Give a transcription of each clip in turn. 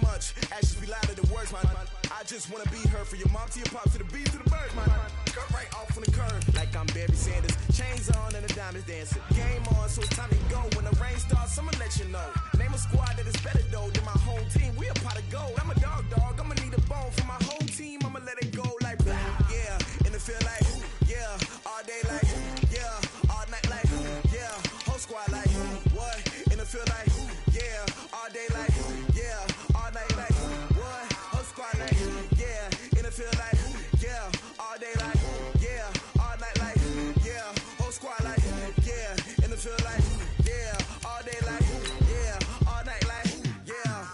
much. Actions be louder than words, man. I just wanna be heard from your mom to your pop to the beat to the birds, man. Cut right off on the curve, like I'm Barry Sanders. Chains on and the diamonds dancing. Game on, so it's time to go. When the rain starts, I'ma let you know. Name a squad that is better though than my home team. We a pot of gold. I'm a dog. I'ma need a bone for my whole team. I'ma let it go like blah. Yeah, and it feel like yeah, all day like yeah, all night like yeah, whole squad like what? And it feel like yeah, all day like yeah, all night like what? Whole squad like yeah, and it feel like yeah, all day like yeah, all night like yeah, whole squad like yeah, and it feel like yeah, all day like yeah, all night like yeah.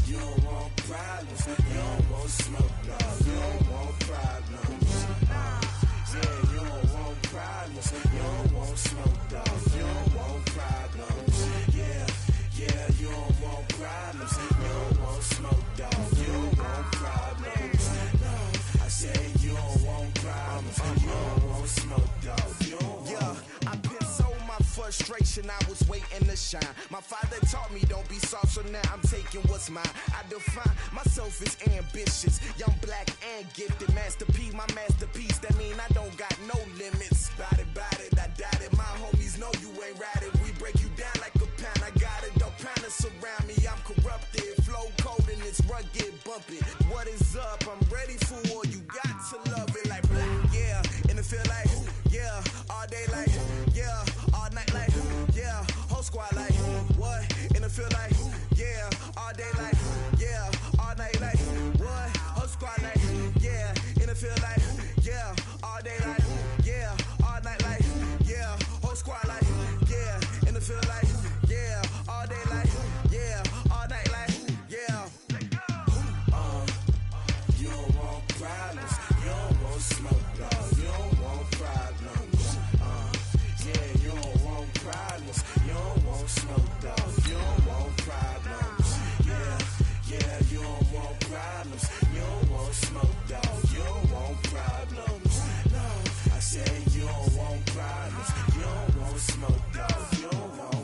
You don't want problems, you don't want smoke, no, you don't want problems. Yeah, you don't want problems, you don't want smoke, no, you don't want problems. Yeah, you don't want problems, you don't want smoke, dog, you don't want problems. No, I said you don't want problems, you don't want smoke, dog, you don't want. Yeah, I been so my frustration, I was waiting to shine. My father taught me don't be soft, so now I'm taking what's mine. I define myself as ambitious, young, black, and gifted. Master P, my masterpiece, that mean I don't got no limits. Bout it, I doubt it. My homies know you ain't ride it. We break you down like a pound. I got it, dog pounders surround me. I'm corrupted, flow cold and it's rugged, bumpy. What is up? I'm ready for war. You got to love it like blah, yeah. And it feel like yeah, all day like yeah, all night like yeah, whole squad like what? And it feel like yeah, all day like yeah, all night like what? Whole squad like yeah, and it feel like yeah, all day like yeah, all night like yeah, whole squad like yeah, and it feel like yeah, all day like yeah, all night like yeah. You don't want problems, you don't want smoke, no, you don't want problems. Yeah, you don't want problems, you don't want smoke, dog, you don't want problems. Yeah, you don't want problems, you don't want smoke, dog, you don't want problems. No, I said you don't want problems, you don't want smoke, dog, you don't want.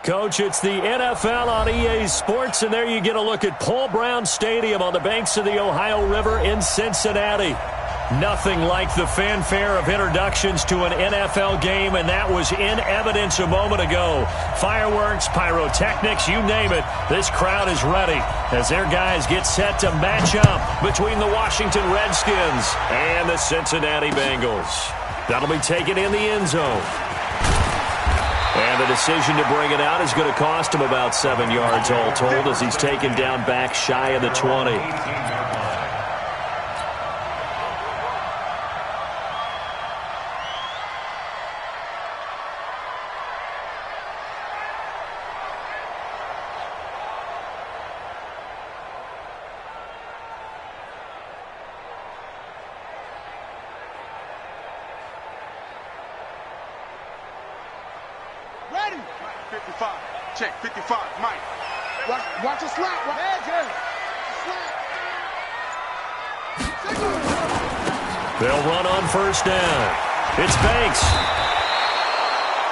Coach, it's the NFL on EA Sports, and there you get a look at Paul Brown Stadium on the banks of the Ohio River in Cincinnati. Nothing like the fanfare of introductions to an NFL game, and that was in evidence a moment ago. Fireworks, pyrotechnics, you name it. This crowd is ready as their guys get set to match up between the Washington Redskins and the Cincinnati Bengals. That'll be taken in the end zone. And the decision to bring it out is going to cost him about 7 yards all told as he's taken down back shy of the 20. Ready. 55. Check. 55. Mike. Watch the slap. They'll run on first down. It's Banks.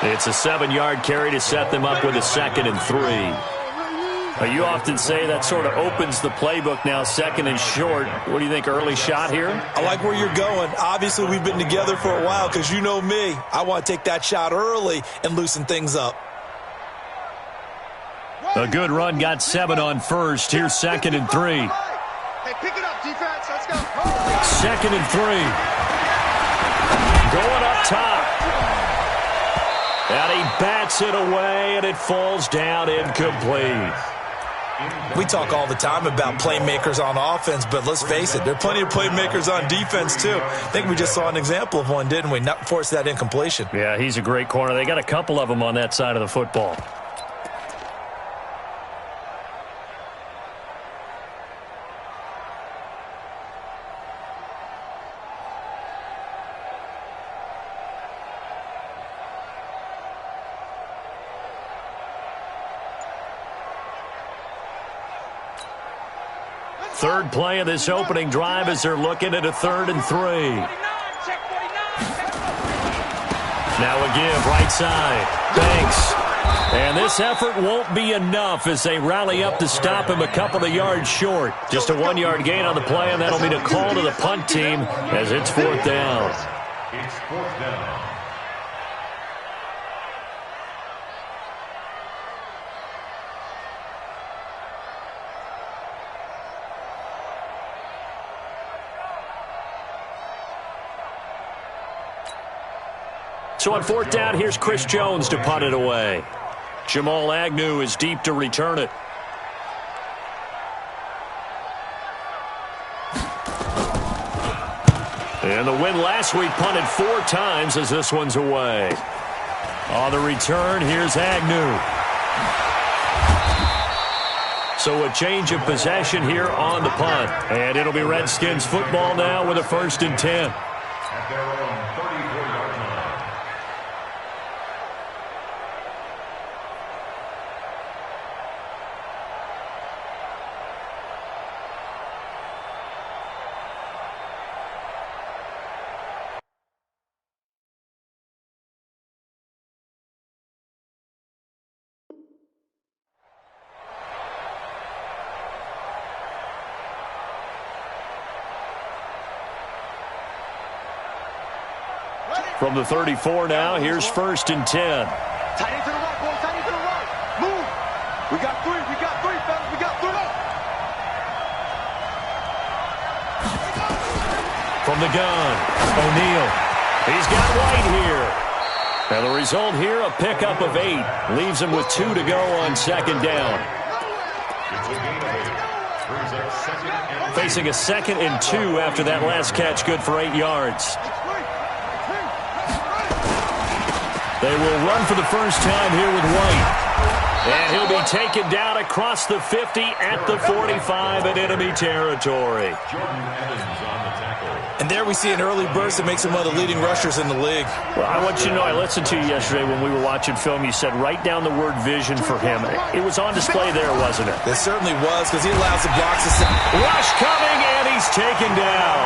It's a 7-yard carry to set them up with a 2nd and 3. You often say that sort of opens the playbook now, 2nd and short. What do you think, early shot here? I like where you're going. Obviously, we've been together for a while because you know me. I want to take that shot early and loosen things up. A good run got 7 on first. Here's 2nd and 3. Hey, pick it up, defense. Let's go. 2nd and 3. Going up top. And he bats it away, and it falls down incomplete. We talk all the time about playmakers on offense, but let's face it, there are plenty of playmakers on defense, too. I think we just saw an example of one, didn't we? Not force that incompletion. Yeah, he's a great corner. They got a couple of them on that side of the football. Third play of this opening drive as they're looking at a 3rd and 3. Now a give, right side. Banks. And this effort won't be enough as they rally up to stop him a couple of yards short. Just a 1-yard gain on the play, and that'll be the call to the punt team as it's 4th down. It's 4th down. So on 4th down, here's Chris Jones to punt it away. Jamal Agnew is deep to return it. And the win last week punted 4 times as this one's away. On the return, here's Agnew. So a change of possession here on the punt. And it'll be Redskins football now with a 1st and 10. At their own 34-yard line. From the 34 now, here's 1st and 10. Tight end to the right, boy. Tight end to the right. Move. We got 3. We got 3, fellas. We got 3. From the gun, O'Neal. He's got White here. And the result here, a pickup of 8. Leaves him with 2 to go on 2nd down. Facing a 2nd and 2 after that last catch, good for 8 yards. They will run for the first time here with White. And he'll be taken down across the 50 at the 45 in enemy territory. And there we see an early burst that makes him one of the leading rushers in the league. Well, I want you to know, I listened to you yesterday when we were watching film. You said write down the word vision for him. It was on display there, wasn't it? It certainly was, because he allows the blocks to set. Rush coming, and he's taken down.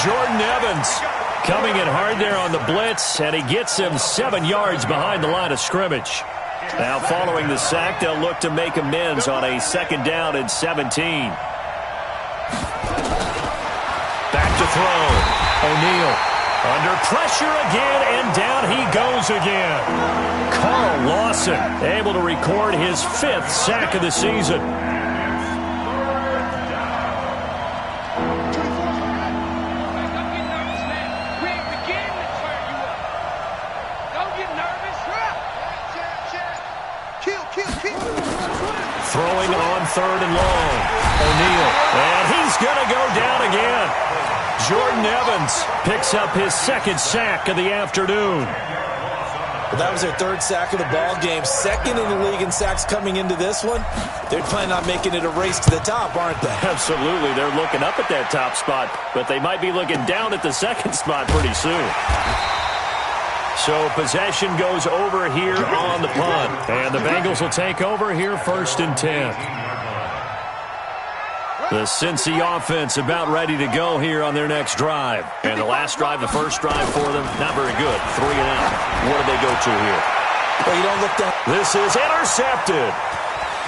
Jordan Evans coming in hard there on the blitz, and he gets him 7 yards behind the line of scrimmage. Now following the sack, they'll look to make amends on a 2nd down and 17. Back to throw. O'Neal under pressure again, and down he goes again. Carl Lawson able to record his 5th sack of the season. Throwing on 3rd and long. O'Neal. And he's going to go down again. Jordan Evans picks up his 2nd sack of the afternoon. Well, that was their 3rd sack of the ball game. 2nd in the league in sacks coming into this one. They're planning on making it a race to the top, aren't they? Absolutely. They're looking up at that top spot, but they might be looking down at the 2nd spot pretty soon. So possession goes over here on the punt. And the Bengals will take over here 1st and 10. The Cincy offense about ready to go here on their next drive. And the last drive, the first drive for them, not very good. 3 and out. What do they go to here? Well, you don't look down. This is intercepted.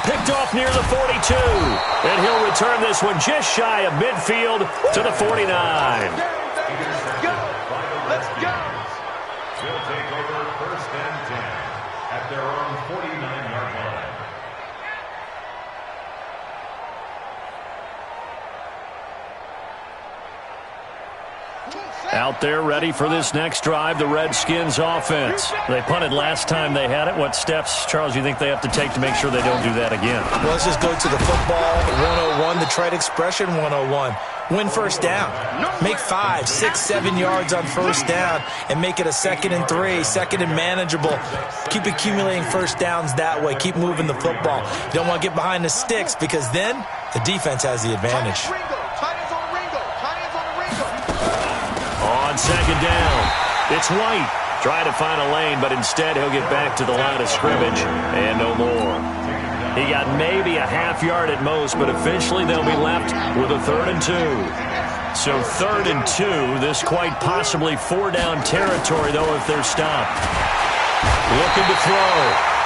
Picked off near the 42. And he'll return this one just shy of midfield to the 49. Let's go. They'll take over 1st and 10 at their own 49-yard line. Out there ready for this next drive, the Redskins offense. They punted last time they had it. What steps, Charles, you think they have to take to make sure they don't do that again? Well, let's just go to the football 101, the trite expression 101. Win 1st down. Make 5, 6, 7 yards on 1st down and make it a 2nd and 3, 2nd and manageable. Keep accumulating 1st downs that way. Keep moving the football. You don't want to get behind the sticks because then the defense has the advantage. On 2nd down, it's White. Trying to find a lane, but instead he'll get back to the line of scrimmage and no more. He got maybe a half yard at most, but eventually they'll be left with a 3rd and 2. So 3rd and 2, this quite possibly 4-down territory, though, if they're stopped. Looking to throw.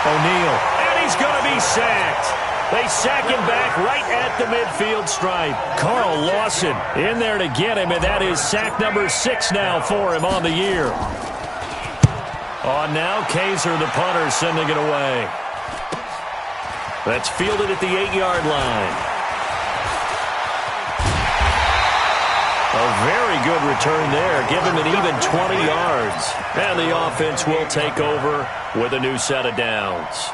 O'Neal. And he's going to be sacked. They sack him back right at the midfield stripe. Carl Lawson in there to get him, and that is sack number 6 now for him on the year. On now, Kaiser, the punter, sending it away. That's fielded at the 8-yard line. A very good return there. Give him an even 20 yards. And the offense will take over with a new set of downs.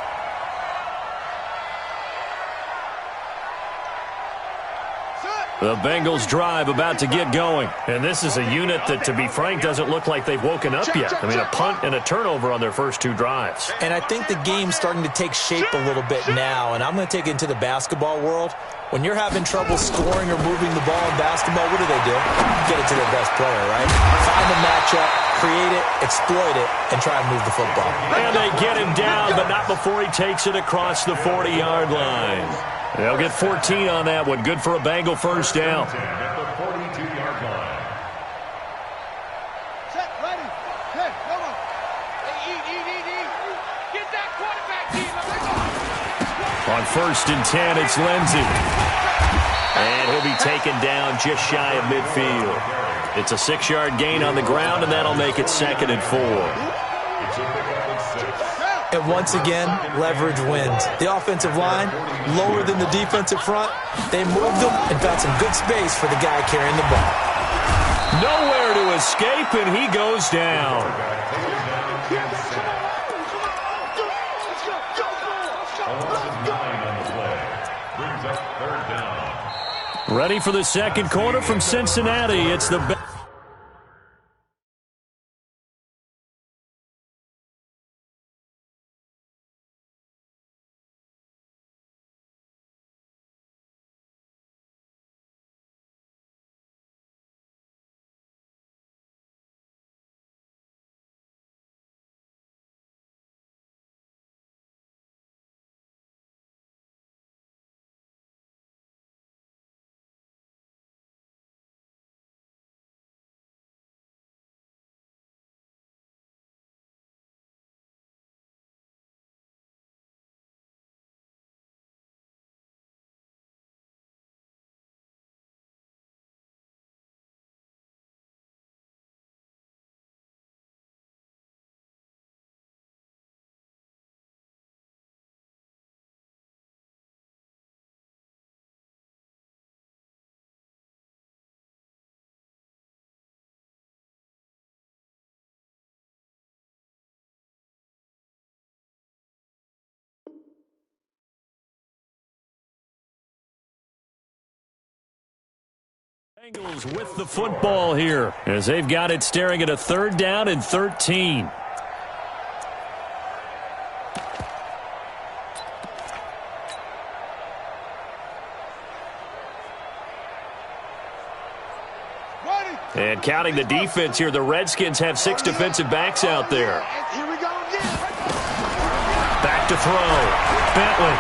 The Bengals drive about to get going. And this is a unit that, to be frank, doesn't look like they've woken up yet. I mean, a punt and a turnover on their first 2 drives. And I think the game's starting to take shape a little bit now. And I'm going to take it into the basketball world. When you're having trouble scoring or moving the ball in basketball, what do? Get it to their best player, right? Find the matchup, create it, exploit it, and try and move the football. And they get him down, but not before he takes it across the 40-yard line. They'll get 14 on that one. Good for a Bengal first down. At the 42-yard line. Set, ready. Hey, come on. Hey, eat. Get that quarterback, team. On 1st and 10, it's Lindsey. And he'll be taken down just shy of midfield. It's a 6-yard gain on the ground, and that'll make it 2nd and 4. And once again, leverage wins. The offensive line, lower than the defensive front. They moved them and found some good space for the guy carrying the ball. Nowhere to escape, and he goes down. Ready for the second quarter from Cincinnati. It's the Bengals with the football here as they've got it staring at a 3rd down and 13. And counting the defense here, the Redskins have 6 defensive backs out there. Here we go again. Back to throw. Bentley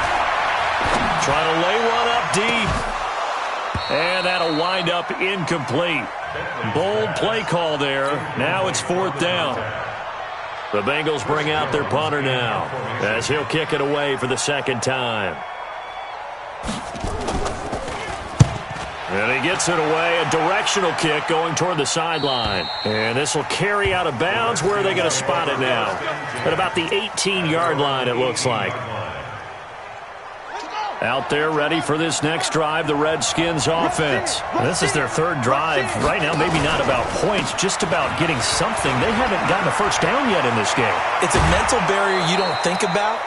trying to lay one up deep. And that'll wind up incomplete. Bold play call there. Now it's 4th down. The Bengals bring out their punter now as he'll kick it away for the 2nd time. And he gets it away. A directional kick going toward the sideline. And this will carry out of bounds. Where are they going to spot it now? At about the 18-yard line, it looks like. Out there ready for this next drive, the Redskins offense. This is their 3rd drive. Right now, maybe not about points, just about getting something. They haven't gotten a first down yet in this game. It's a mental barrier you don't think about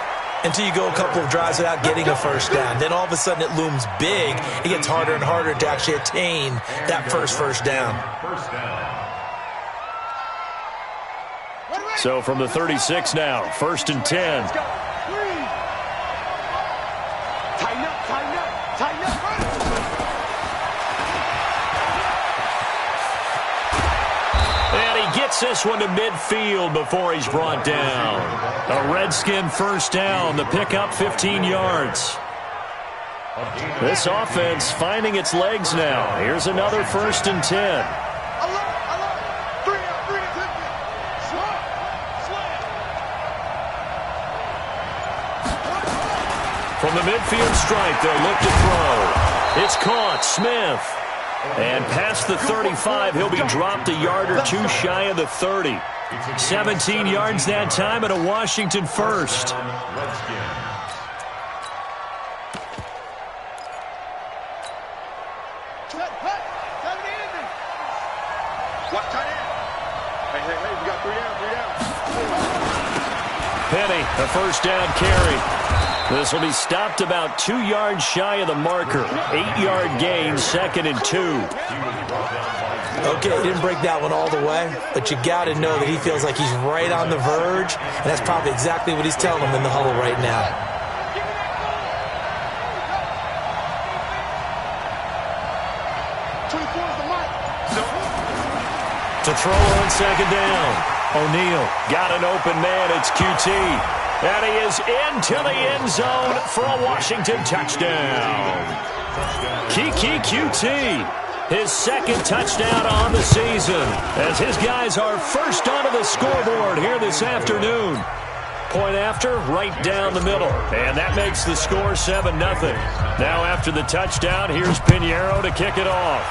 until you go a couple of drives without getting a first down. Then all of a sudden it looms big. It gets harder and harder to actually attain that first down. So from the 36 now, 1st and 10. Tighten up. And he gets Gets this one to midfield before he's brought down. A Redskin first down. The pickup 15 yards. This offense finding its legs now. Here's another 1st and 10. From the midfield stripe, they'll look to throw. It's caught. Smith. And past the 35, he'll be dropped a yard or two shy of the 30. 17 yards that time and a Washington first. Penny, a first down carry. This will be stopped about 2 yards shy of the marker. 8-yard gain, 2nd and 2. Okay, he didn't break that one all the way, but you got to know that he feels like he's right on the verge, and that's probably exactly what he's telling them in the huddle right now. To throw on 2nd down. O'Neal got an open man. It's QT. And he is into the end zone for a Washington touchdown. Kiki QT, his 2nd touchdown on the season, as his guys are first onto the scoreboard here this afternoon. Point after, right down the middle. And that makes the score 7-0. Now after the touchdown, here's Pinheiro to kick it off.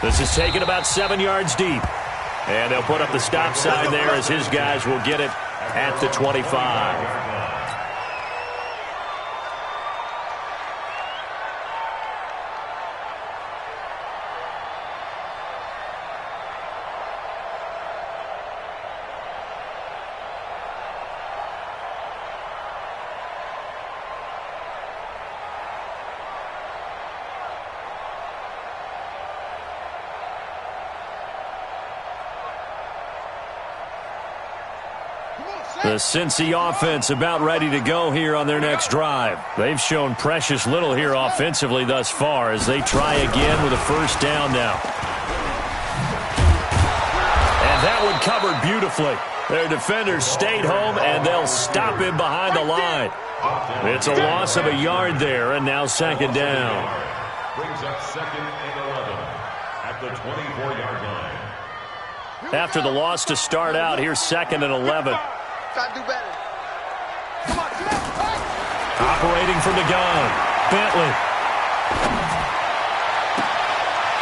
This is taken about 7 yards deep. And they'll put up the stop sign there as his guys will get it at the 25. The Cincy offense about ready to go here on their next drive. They've shown precious little here offensively thus far as they try again with a first down now. And that one covered beautifully. Their defenders stayed home, and they'll stop him behind the line. It's a loss of a yard there, and now 2nd down. Brings up 2nd and 11 at the 24-yard line. After the loss to start out, here's 2nd and 11. Try to do better. Come on, Operating from the gun, Bentley.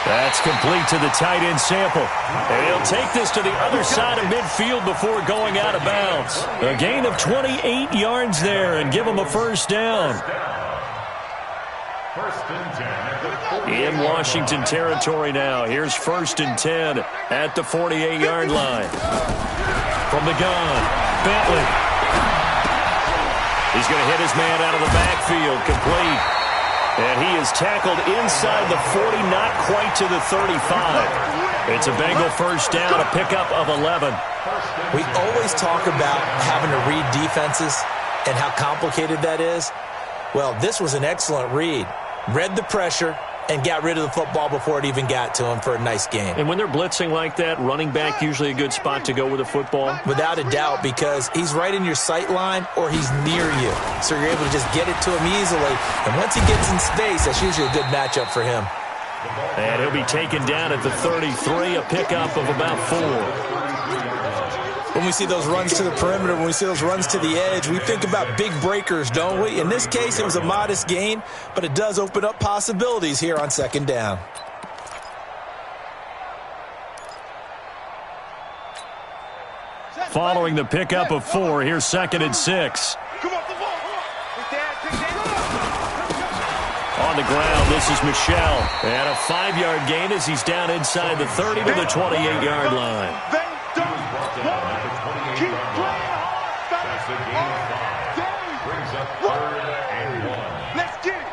That's complete to the tight end sample. And he'll take this to the other side of midfield before going out of bounds. A gain of 28 yards there and give him a first down. 1st and 10 In Washington territory now. Here's 1st and 10 at the 48-yard line. From the gun, Bentley. He's going to hit his man out of the backfield, complete. And he is tackled inside the 40, not quite to the 35. It's a Bengal first down, a pickup of 11. We always talk about having to read defenses and how complicated that is. Well, this was an excellent read. Read the pressure and got rid of the football before it even got to him for a nice game. And when they're blitzing like that, running back usually a good spot to go with the football? Without a doubt, because he's right in your sight line or he's near you. So you're able to just get it to him easily. And once he gets in space, that's usually a good matchup for him. And he'll be taken down at the 33, a pickup of about 4. When we see those runs to the perimeter, when we see those runs to the edge, we think about big breakers, don't we? In this case, it was a modest gain, but it does open up possibilities here on 2nd down. Following the pickup of 4, here's 2nd and 6. On the ground, this is Michel. And a 5-yard gain as he's down inside the 30 to the 28-yard line. keep playing hard, fellas. That's a gain of 5. Brings up 3rd and 1. Let's get it.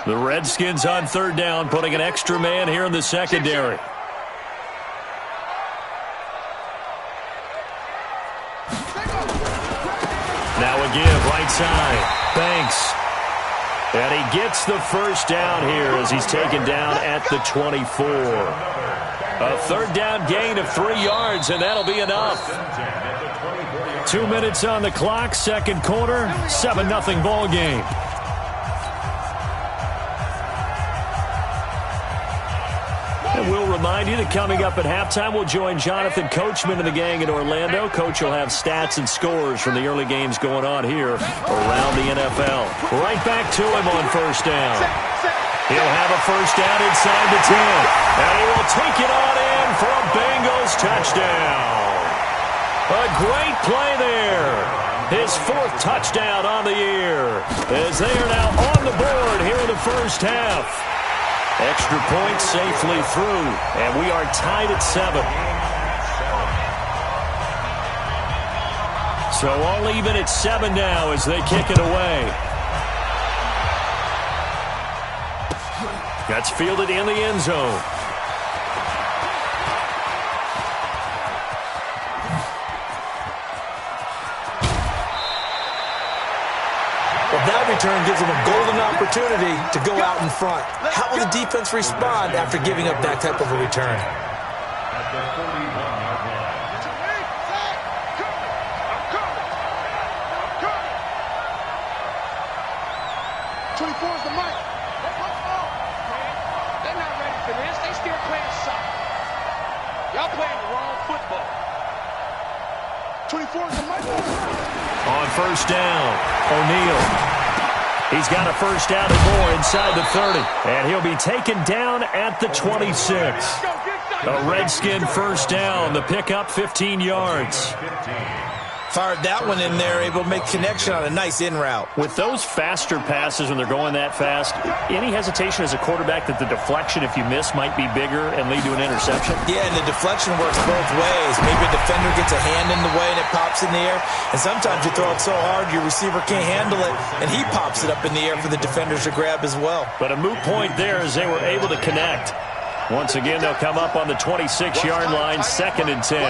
The Redskins on 3rd down, putting an extra man here in the secondary. Now a they'll give right side. Banks. And he gets the first down here as he's taken down at the 24. A third down gain of 3 yards, and that'll be enough. 2 minutes on the clock, second quarter, 7-0 ball game. And we'll remind you that coming up at halftime, we'll join Jonathan Coachman and the gang in Orlando. Coach will have stats and scores from the early games going on here around the NFL. Right back to him on first down. He'll have a first down inside the 10. And he will take it on in for a Bengals touchdown. A great play there. His 4th touchdown on the year as they are now on the board here in the first half. Extra point safely through, and we are tied at 7. So all even at 7 now as they kick it away. That's fielded in the end zone. That return gives them a golden opportunity to go out in front. How will the defense respond after giving up that type of a return? At the 41-yard line. 24 is the mic. They're not ready for this. They still playing soccer. Y'all playing the wrong football. 24 is the mic. On first down, O'Neal. He's got a first down and more inside the 30. And he'll be taken down at the 26. A Redskin first down. The pickup 15 yards. Fired that one in there, able to make connection on a nice in route. With those faster passes when they're going that fast, any hesitation as a quarterback that the deflection, if you miss, might be bigger and lead to an interception? Yeah, and the deflection works both ways. Maybe a defender gets a hand in the way and it pops in the air. And sometimes you throw it so hard your receiver can't handle it, and he pops it up in the air for the defenders to grab as well. But a moot point there as they were able to connect. Once again, they'll come up on the 26-yard line, 2nd and 10.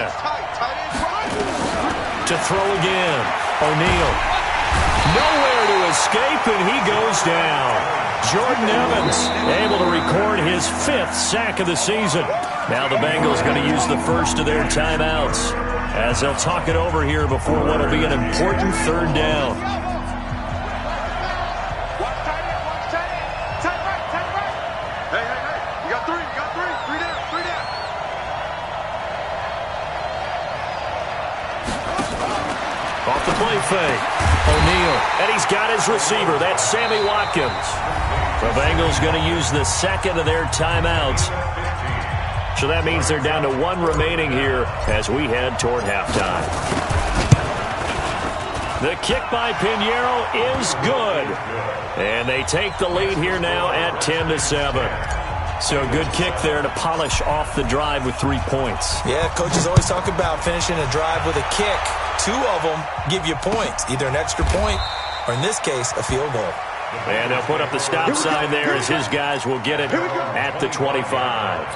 To throw again, O'Neal. Nowhere to escape, and he goes down. Jordan Evans able to record his 5th sack of the season. Now the Bengals going to use the first of their timeouts as they'll talk it over here before what will be an important 3rd down. Hey. You got 3. 3 down. Off the play fake. O'Neal. And he's got his receiver. That's Sammy Watkins. The Bengals going to use the 2nd of their timeouts. So that means they're down to 1 remaining here as we head toward halftime. The kick by Pinheiro is good. And they take the lead here now at 10-7. So a good kick there to polish off the drive with 3 points. Yeah, coaches always talk about finishing a drive with a kick. 2 of them give you points, either an extra point or, in this case, a field goal. And they'll put up the stop sign there as his guys will get it at the 25.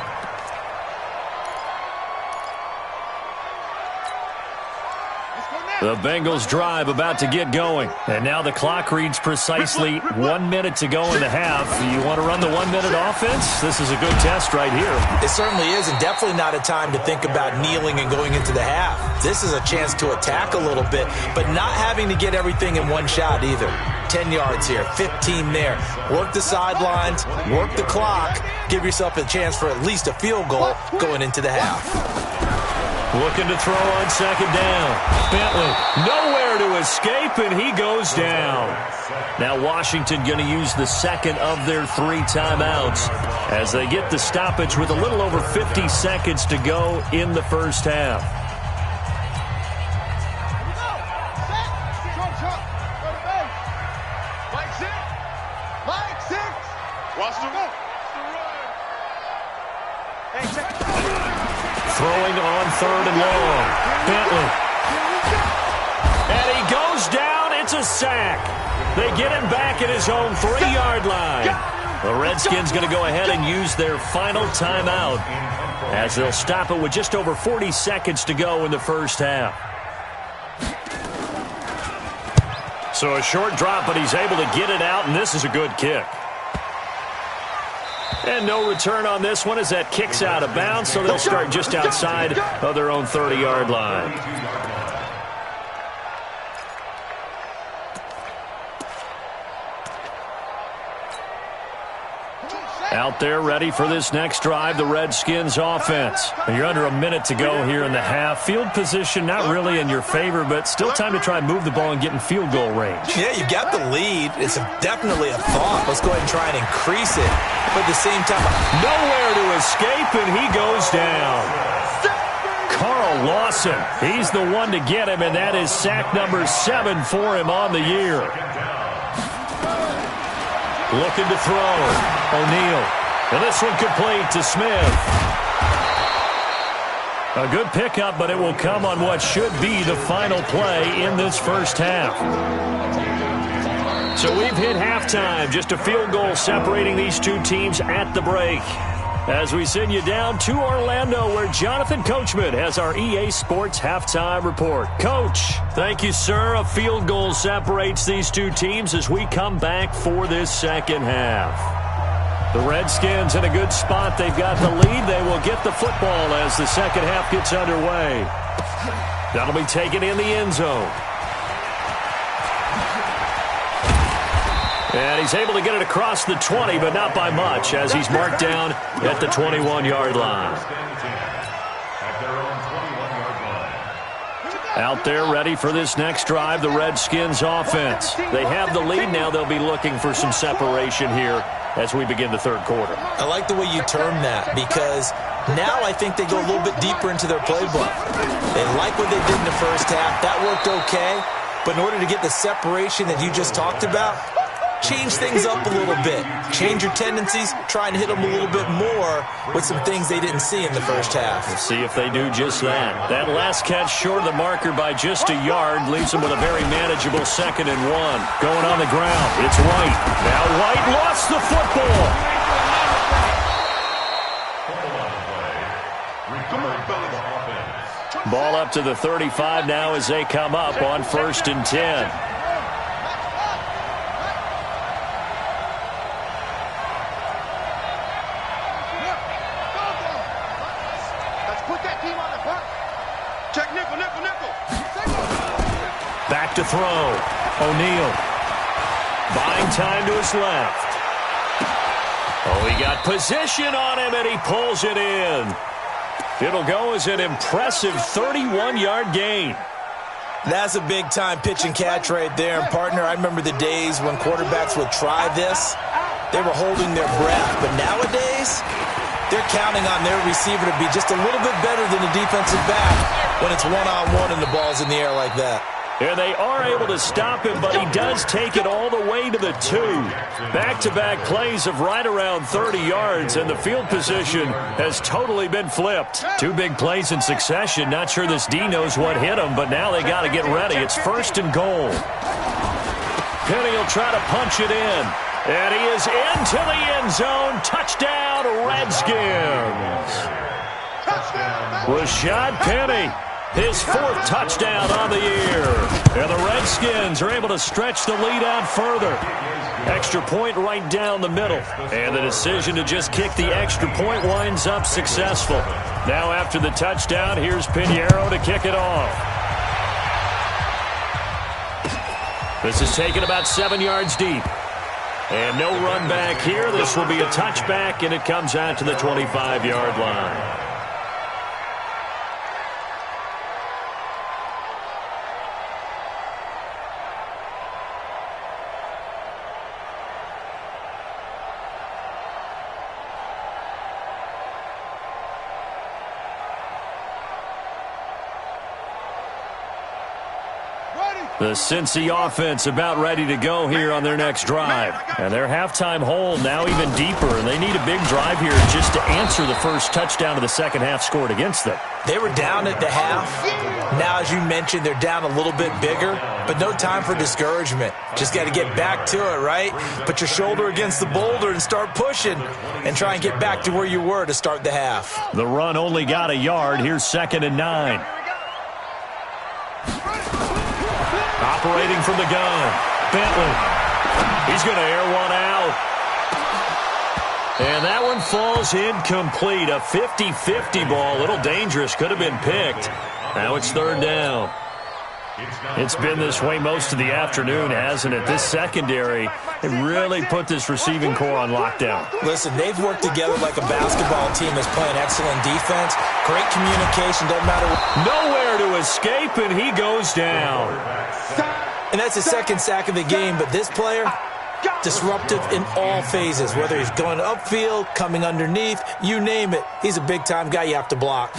The Bengals drive about to get going. And now the clock reads precisely 1 minute to go in the half. You want to run the 1 minute offense? This is a good test right here. It certainly is, and definitely not a time to think about kneeling and going into the half. This is a chance to attack a little bit, but not having to get everything in one shot either. 10 yards here, 15 there. Work the sidelines, work the clock, give yourself a chance for at least a field goal going into the half. Looking to throw on 2nd down. Bentley, nowhere to escape, and he goes down. Now Washington going to use the 2nd of their 3 timeouts as they get the stoppage with a little over 50 seconds to go in the first half. Throwing on 3rd and long. Bentley. And he goes down. It's a sack. They get him back at his own 3-yard line. The Redskins going to go ahead and use their final timeout as they'll stop it with just over 40 seconds to go in the first half. So a short drop, but he's able to get it out, and this is a good kick. And no return on this one as that kicks out of bounds, so they'll start just outside of their own 30-yard line. Out there ready for this next drive, the Redskins offense. You're under a minute to go here in the half. Field position not really in your favor, but still time to try and move the ball and get in field goal range. Yeah, you've got the lead. It's definitely a thought. Let's go ahead and try and increase it. But at the same time, nowhere to escape, and he goes down. Carl Lawson, he's the one to get him, and that is sack number 7 for him on the year. Looking to throw. O'Neal. And this one complete to Smith. A good pickup, but it will come on what should be the final play in this first half. So we've hit halftime. Just a field goal separating these two teams at the break. As we send you down to Orlando, where Jonathan Coachman has our EA Sports Halftime Report. Coach, thank you, sir. A field goal separates these two teams as we come back for this second half. The Redskins in a good spot. They've got the lead. They will get the football as the second half gets underway. That'll be taken in the end zone. And he's able to get it across the 20, but not by much, as he's marked down at the 21-yard line. Out there ready for this next drive, the Redskins offense. They have the lead now. They'll be looking for some separation here as we begin the third quarter. I like the way you term that, because now I think they go a little bit deeper into their playbook. They like what they did in the first half. That worked okay, but in order to get the separation that you just talked about, change things up a little bit. Change your tendencies. Try and hit them a little bit more with some things they didn't see in the first half. We'll see if they do just that. That last catch short of the marker by just a yard leaves them with a very manageable 2nd and 1. Going on the ground, it's White. Now White lost the football. Ball up to the 35 now as they come up on 1st and 10. Back to throw. O'Neal. Buying time to his left. Oh, he got position on him, and he pulls it in. It'll go as an impressive 31-yard gain. That's a big-time pitch and catch right there. And, partner, I remember the days when quarterbacks would try this. They were holding their breath. But nowadays, they're counting on their receiver to be just a little bit better than the defensive back when it's one-on-one and the ball's in the air like that. And they are able to stop him, but he does take it all the way to the 2. Back-to-back plays of right around 30 yards, and the field position has totally been flipped. 2 big plays in succession. Not sure this D knows what hit him, but now they got to get ready. It's 1st and goal. Penny will try to punch it in. And he is into the end zone. Touchdown, Redskins. Rashad Penny. His 4th touchdown on the year. And the Redskins are able to stretch the lead out further. Extra point right down the middle. And the decision to just kick the extra point winds up successful. Now after the touchdown, here's Pinheiro to kick it off. This is taken about 7 yards deep. And no run back here. This will be a touchback, and it comes out to the 25-yard line. The Cincy offense about ready to go here on their next drive. And their halftime hole now even deeper, and they need a big drive here just to answer the first touchdown of the second half scored against them. They were down at the half. Now, as you mentioned, they're down a little bit bigger, but no time for discouragement. Just got to get back to it, right? Put your shoulder against the boulder and start pushing and try and get back to where you were to start the half. The run only got a yard. Here's 2nd and 9. Operating from the gun, Bentley. He's going to air one out. And that one falls incomplete. A 50-50 ball. A little dangerous. Could have been picked. Now it's third down. It's been this way most of the afternoon, hasn't it? This secondary, it really put this receiving core on lockdown. Listen, they've worked together like a basketball team that's playing excellent defense. Great communication, doesn't matter. Nowhere to escape, and he goes down. And that's his second sack of the game, but this player, disruptive in all phases, whether he's going upfield, coming underneath, you name it. He's a big-time guy you have to block.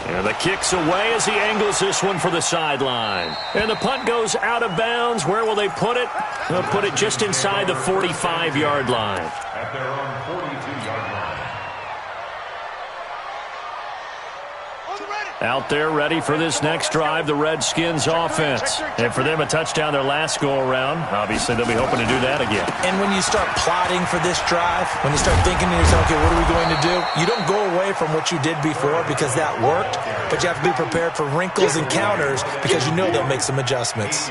And the kick's away as he angles this one for the sideline. And the punt goes out of bounds. Where will they put it? They'll put it just inside the 45-yard line. At their own 42-yard line. Out there ready for this next drive, the Redskins offense. And for them, a touchdown their last go-around. Obviously, they'll be hoping to do that again. And when you start plotting for this drive, when you start thinking to yourself, okay, what are we going to do? You don't go away from what you did before because that worked, but you have to be prepared for wrinkles and counters because you know they'll make some adjustments.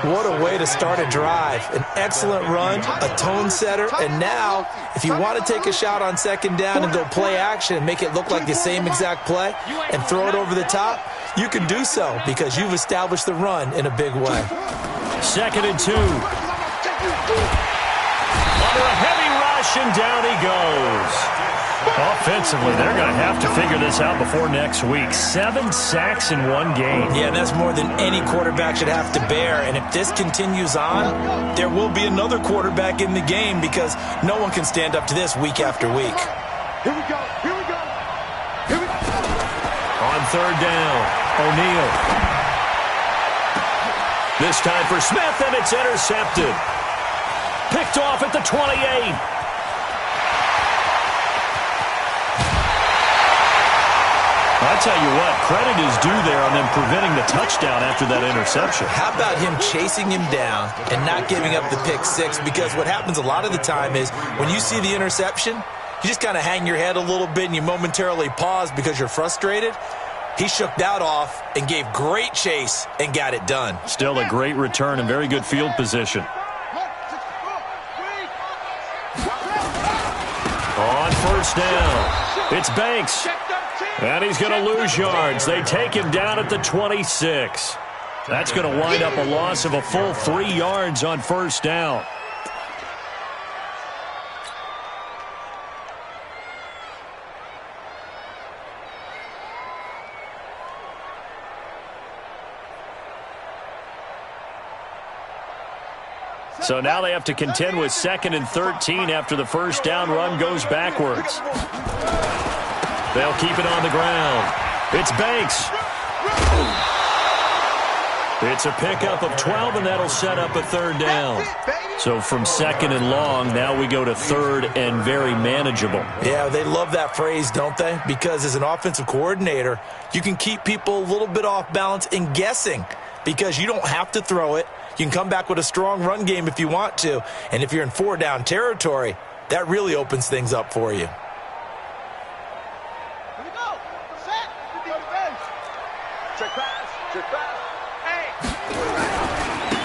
What a way to start a drive. An excellent run, a tone setter, and now, if you want to take a shot on second down and go play action and make it look like the same exact play and throw it over the top, you can do so because you've established the run in a big way. 2nd and 2. Under a heavy rush, and down he goes. Offensively, they're going to have to figure this out before next week. 7 sacks in one game. Yeah, and that's more than any quarterback should have to bear. And if this continues on, there will be another quarterback in the game because no one can stand up to this week after week. Here we go. Here we go. Here we go. On third down, O'Neal. This time for Smith, and it's intercepted. Picked off at the 28. I tell you what, credit is due there on them preventing the touchdown after that interception. How about him chasing him down and not giving up the pick six? Because what happens a lot of the time is when you see the interception, you just kind of hang your head a little bit and you momentarily pause because you're frustrated. He shook that off and gave great chase and got it done. Still a great return and very good field position. On first down, it's Banks. And he's going to lose yards. They take him down at the 26. That's going to wind up a loss of a full 3 yards on first down. So now they have to contend with 2nd and 13 after the first down run goes backwards. They'll keep it on the ground. It's Banks. It's a pickup of 12, and that'll set up a third down. So from 2nd and long, now we go to 3rd and very manageable. Yeah, they love that phrase, don't they? Because as an offensive coordinator, you can keep people a little bit off balance and guessing because you don't have to throw it. You can come back with a strong run game if you want to. And if you're in 4-down territory, that really opens things up for you.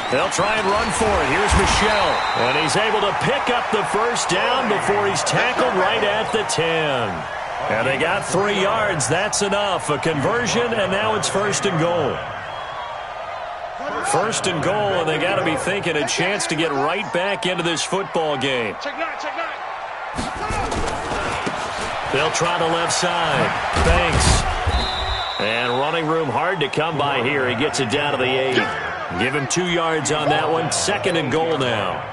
They'll try and run for it. Here's Michelle. And he's able to pick up the first down before he's tackled right at the 10. And they got 3 yards. That's enough. A conversion, and now it's 1st and goal. 1st and goal, and they got to be thinking a chance to get right back into this football game. They'll try the left side. Banks. And running room hard to come by here. He gets it down to the 8. Give him 2 yards on that one. 2nd and goal now.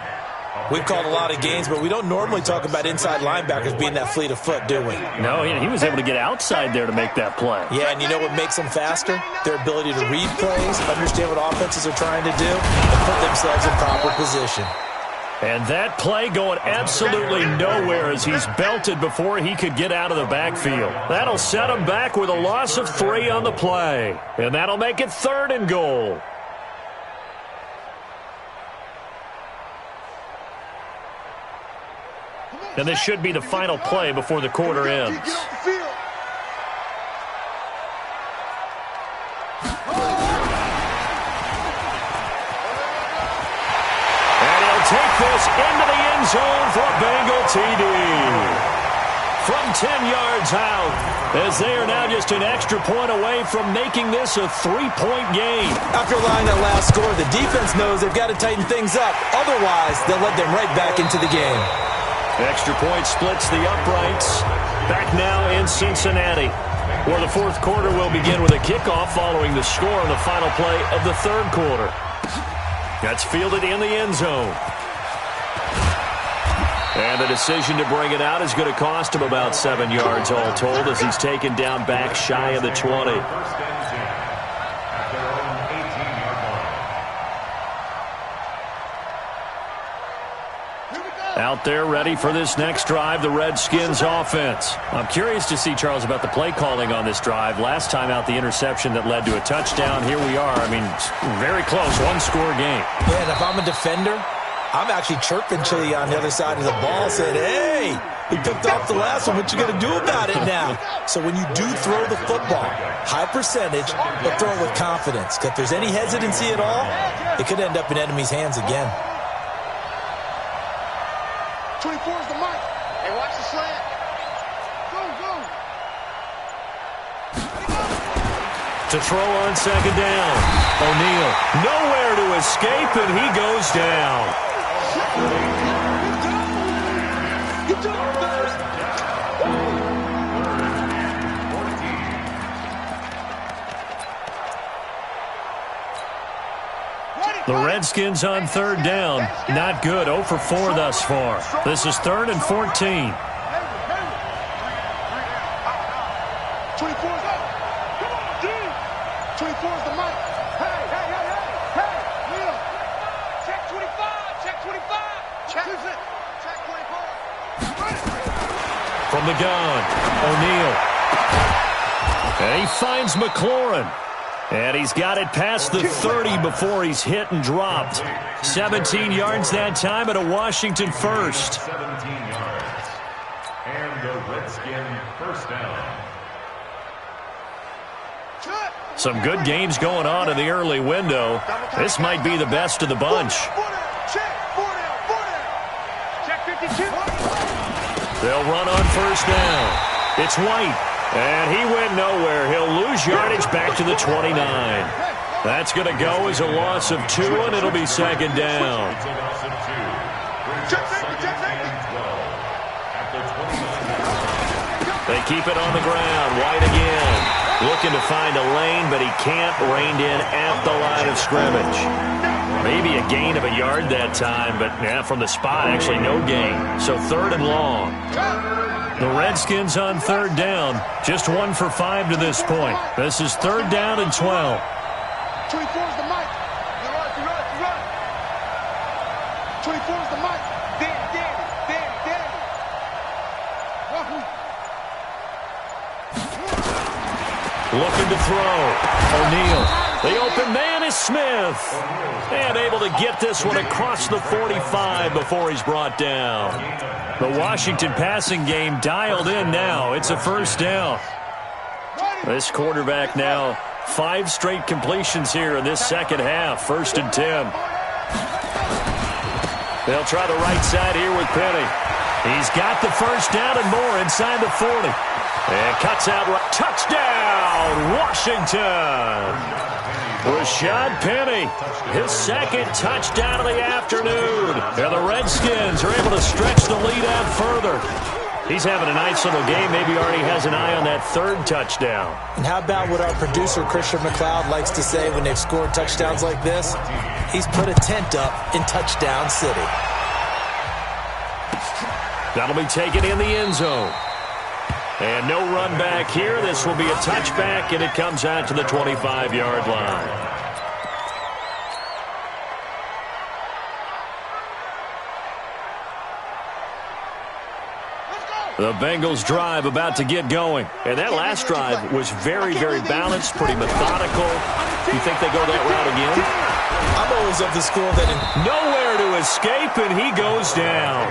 We've called a lot of games, but we don't normally talk about inside linebackers being that fleet of foot, do we? No, he was able to get outside there to make that play. Yeah, and you know what makes them faster? Their ability to read plays, understand what offenses are trying to do, and put themselves in proper position. And that play going absolutely nowhere as he's belted before he could get out of the backfield. That'll set him back with a loss of 3 on the play. And that'll make it 3rd and goal. And this should be the final play before the quarter ends. this into the end zone for a Bengal TD. From 10 yards out, as they are now just an extra point away from making this a 3-point game. After allowing that last score, the defense knows they've got to tighten things up. Otherwise, they'll let them right back into the game. Extra point splits the uprights. Back now in Cincinnati, where the fourth quarter will begin with a kickoff following the score on the final play of the third quarter. That's fielded in the end zone. And the decision to bring it out is going to cost him about 7 yards all told, as he's taken down back shy of the 20. Out there ready for this next drive, the Redskins offense. I'm curious to see, Charles, about the play calling on this drive. Last time out, the interception that led to a touchdown. Here we are. I mean, very close, one-score game. Yeah, and if I'm a defender, I'm actually chirping Chili on the other side of the ball, saying, hey, he picked off the last one. What you going to do about it now? So when you do throw the football, high percentage, but throw it with confidence. Because if there's any hesitancy at all, it could end up in enemy's hands again. 24 is the mark. Hey, watch the slant. Go, go. To throw on second down. O'Neal nowhere to escape, and he goes down. The Redskins on third down. Not good. 0 for 4 thus far. This is 3rd and 14. 24 is up. Come on, D. 24 is the mic. Hey, hey, hey, hey, hey. Neil. Check 25. Check 25. Check it. Check 25. From the gun, O'Neal. And he finds McLaurin. And he's got it past the 30 before he's hit and dropped. 17 yards that time and a Washington first. 17 yards. And the Redskin first down. Some good games going on in the early window. This might be the best of the bunch. Check 52. They'll run on first down. It's White. And he went nowhere. He'll lose yardage back to the 29. That's going to go as a loss of 2, and it'll be second down. It's a loss of 2. Second and 12 at the 29. They keep it on the ground. White again. Looking to find a lane, but he can't. Reined in at the line of scrimmage. Maybe a gain of a yard that time, but from the spot, actually no gain. So 3rd and long. The Redskins on third down. Just 1 for 5 to this point. This is 3rd down and 12. 24 is the mic. You're right. 24 is the mic. Danny. Looking to throw. O'Neal. The open man is Smith. And able to get this one across the 45 before he's brought down. The Washington passing game dialed in now. It's a first down. This quarterback now 5 straight completions here in this second half. 1st and 10. They'll try the right side here with Penny. He's got the first down and more inside the 40. And cuts out right. Touchdown, Washington. Rashad Penny, his 2nd touchdown of the afternoon. And the Redskins are able to stretch the lead out further. He's having a nice little game. Maybe already has an eye on that 3rd touchdown. And how about what our producer, Christian McLeod, likes to say when they've scored touchdowns like this? He's put a tent up in Touchdown City. That'll be taken in the end zone. And no run back here. This will be a touchback, and it comes out to the 25-yard line. The Bengals drive about to get going. And that last drive was very, very balanced, pretty methodical. You think they go that route again? I'm always of the school that nowhere to escape, and he goes down.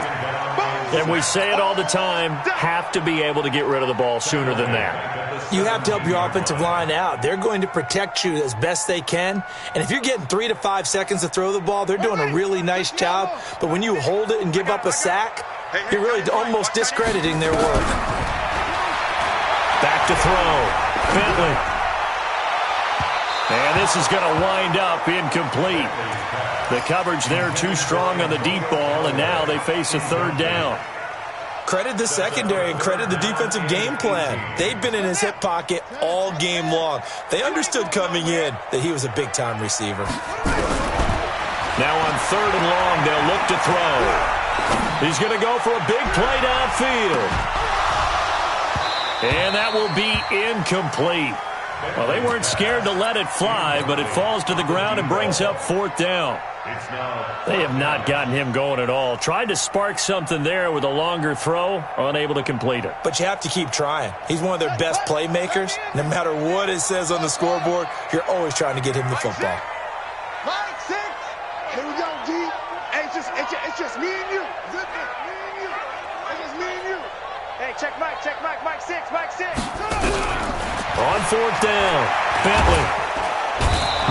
And we say it all the time, have to be able to get rid of the ball sooner than that. You have to help your offensive line out. They're going to protect you as best they can. And if you're getting 3 to 5 seconds to throw the ball, they're doing a really nice job. But when you hold it and give up a sack, you're really almost discrediting their work. Back to throw. Bentley. And this is going to wind up incomplete. The coverage there too strong on the deep ball, and now they face a third down. Credit the secondary and credit the defensive game plan. They've been in his hip pocket all game long. They understood coming in that he was a big-time receiver. Now on third and long, they'll look to throw. He's going to go for a big play downfield. And that will be incomplete. Well, they weren't scared to let it fly, but it falls to the ground and brings up fourth down. They have not gotten him going at all. Tried to spark something there with a longer throw, unable to complete it. But you have to keep trying. He's one of their best playmakers. No matter what it says on the scoreboard, you're always trying to get him the football. Mike 6. Here we go, D. Hey, it's just me and you. It's just me and you. Hey, check Mike, Mike 6, Mike 6. On fourth down, Bentley.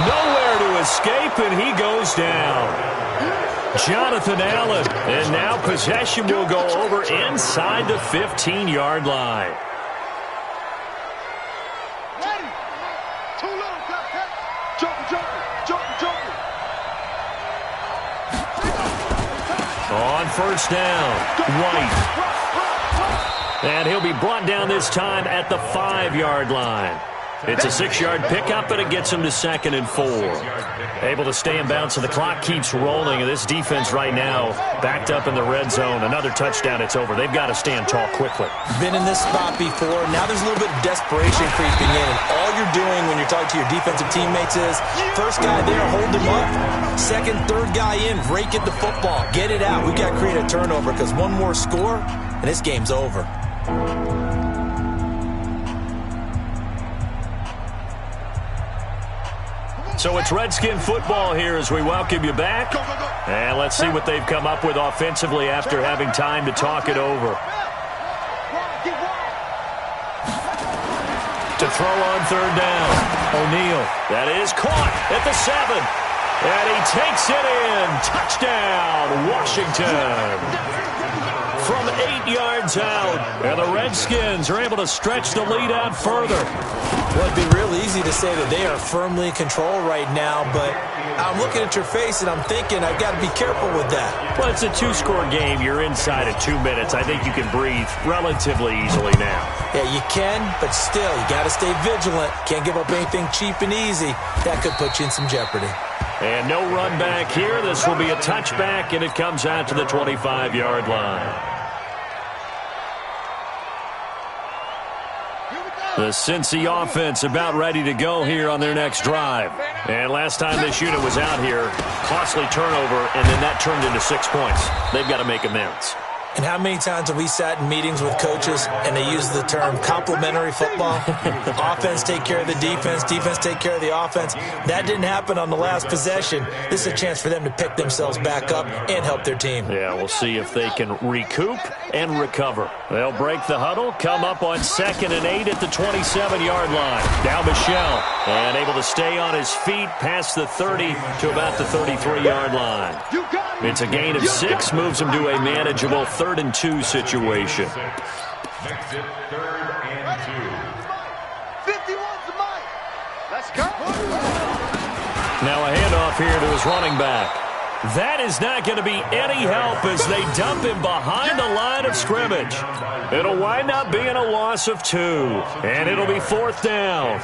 Nowhere to escape, and he goes down. Jonathan Allen, and now possession will go over inside the 15-yard line. Ready. Too little, jumping. On first down, White. And he'll be brought down this time at the 5-yard line. It's a 6-yard pickup, and it gets him to 2nd and 4. Able to stay in bounds, so the clock keeps rolling. And this defense right now backed up in the red zone. Another touchdown, it's over. They've got to stand tall quickly. Been in this spot before. Now there's a little bit of desperation creeping in. And all you're doing when you're talking to your defensive teammates is, first guy there, hold him up. Second, third guy in, rake at the football. Get it out. We've got to create a turnover because one more score, and this game's over. So it's Redskin football here as we welcome you back. And let's see what they've come up with offensively after having time to talk it over. To throw on third down, O'Neal. That is caught at the 7. And he takes it in. Touchdown, Washington. From 8 yards out. And the Redskins are able to stretch the lead out further. Well, it'd be real easy to say that they are firmly in control right now, but I'm looking at your face and I'm thinking I've got to be careful with that. Well, it's a 2-score game. You're inside at 2 minutes. I think you can breathe relatively easily now. Yeah, you can, but still, you got to stay vigilant. Can't give up anything cheap and easy. That could put you in some jeopardy. And no run back here. This will be a touchback, and it comes out to the 25-yard line. The Cincy offense about ready to go here on their next drive. And last time this unit was out here, costly turnover, and then that turned into 6 points. They've got to make amends. And how many times have we sat in meetings with coaches and they use the term complementary football? Offense take care of the defense, defense take care of the offense. That didn't happen on the last possession. This is a chance for them to pick themselves back up and help their team. Yeah, we'll see if they can recoup and recover. They'll break the huddle, come up on 2nd and 8 at the 27-yard line. Now Michelle, and able to stay on his feet past the 30 to about the 33-yard line. It's a gain of 6, moves him to a manageable 3rd and 2 situation. Makes it 3rd and 2. 51's the mic. Let's go. Now a handoff here to his running back. That is not going to be any help as they dump him behind the line of scrimmage. It'll wind up being a loss of 2, and it'll be 4th down.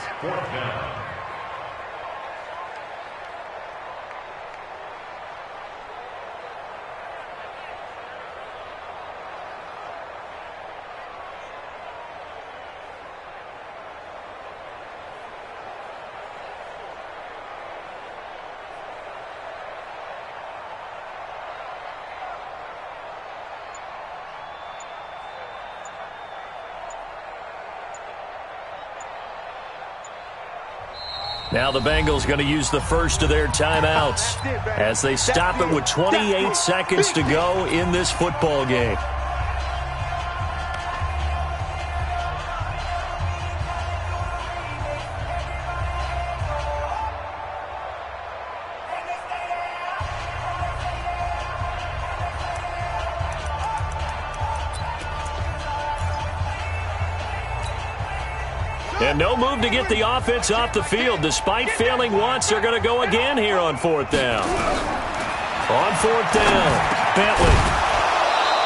Now the Bengals going to use the first of their timeouts as they stop it with 28 seconds to go in this football game. And no move to get the offense off the field. Despite failing once, they're going to go again here on 4th down. On 4th down, Bentley.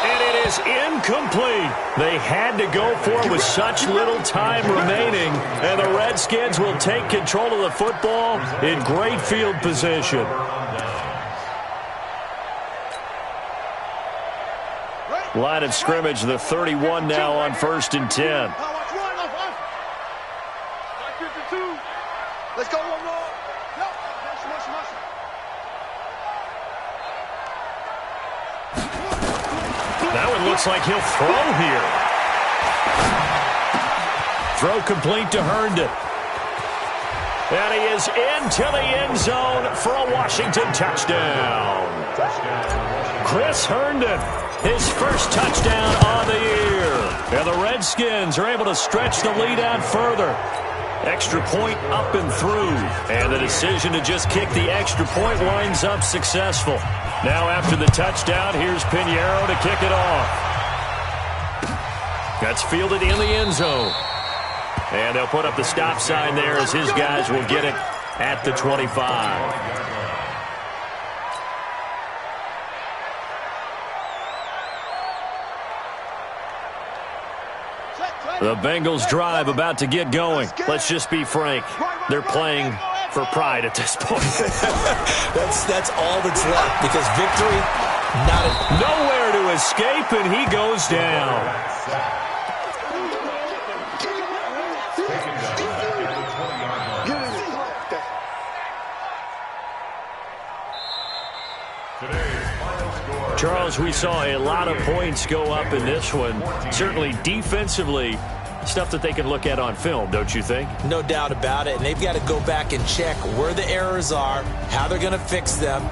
And it is incomplete. They had to go for it with such little time remaining. And the Redskins will take control of the football in great field position. Line of scrimmage, the 31 now on 1st and 10. Let's go one more. Now it looks like he'll throw here. Throw complete to Herndon. And he is into the end zone for a Washington touchdown. Chris Herndon, his first touchdown on the year. And the Redskins are able to stretch the lead out further. Extra point up and through. And the decision to just kick the extra point winds up successful. Now after the touchdown, here's Pinheiro to kick it off. That's fielded in the end zone. And they'll put up the stop sign there as his guys will get it at the 25. The Bengals drive about to get going. Let's just be frank. They're playing for pride at this point. that's all that's left because victory, not a... Nowhere to escape, and he goes down. Charles, we saw a lot of points go up in this one. Certainly defensively, stuff that they can look at on film, don't you think? No doubt about it. And they've got to go back and check where the errors are, how they're going to fix them,